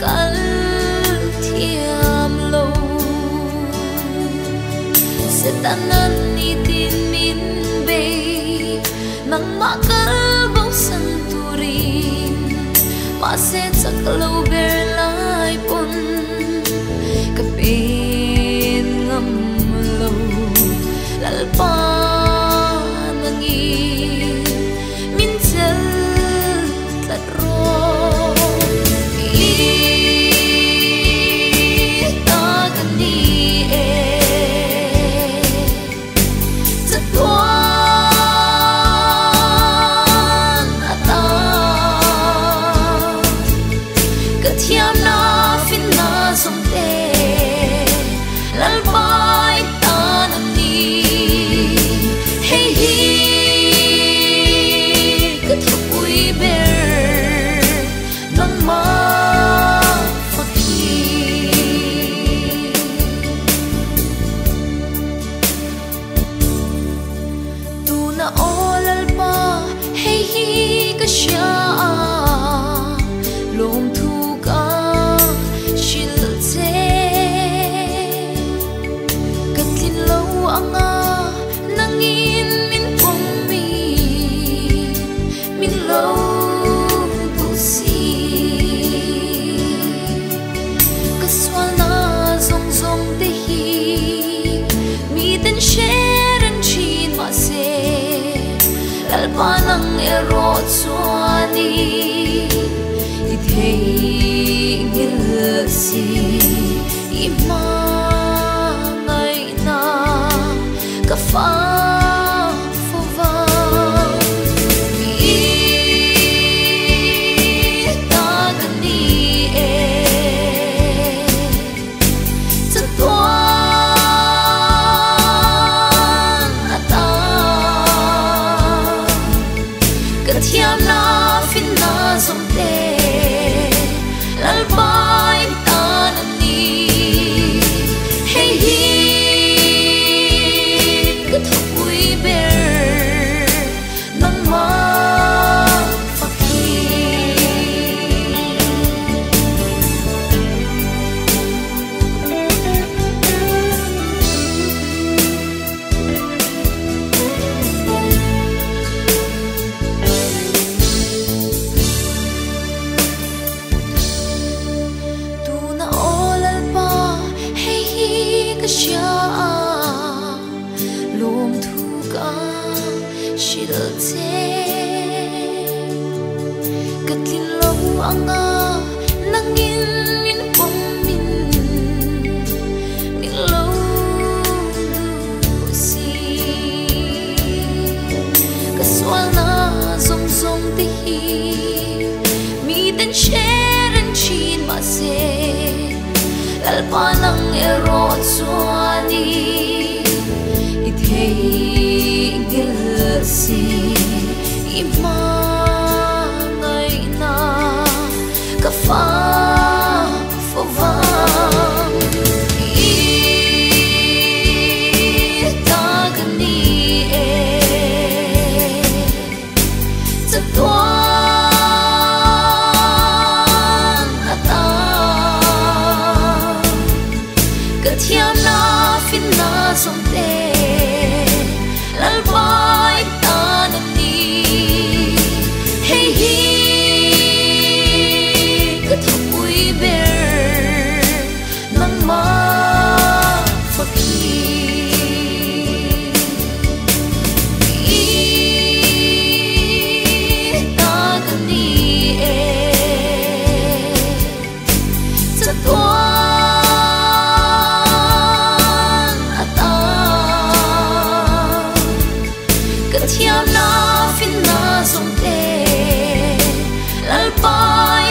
kal thiam lo se tanan ni tin min be nang makal bo san turin ma se chaklo ber lai pon kapin ngam lo lalpa nangi min chal tlat ro ta kan ni e chatwan ata ka thiam na fin na som te lalpai ta ni hey hi kathupuiber nang ma fakhi tu na olal pa hey hi ka sha lawm thu ka shil che katlin lo anga nangin min pong mi min lo tu si kaswal na zong zong te hi mi ten share and chin ma se lalpa nang ero chuani i thei ngil si i Hmangaiha ka fa fo va ta kan ni e chatwan ata ka thiam na fin na som te lalpai ta ni hey hi kathupuiber nang ma fakhi tu na olal pa hey hi ka sha lawm thu ka shil che katlin lo anga nangin min pong min lo du si kaswal na zong zong te hi mi ten share and chin ma se lalpa nang ero chuani i thei ngil si i Hmangaiha ka fa fo va ta kan ni e chatwan ata ka thiam na fin na som te lalpai ta ni hey hi kathupuiber nang ma fakhi ta kan ni e chatwan ata ka thiam na fin na som te lalpai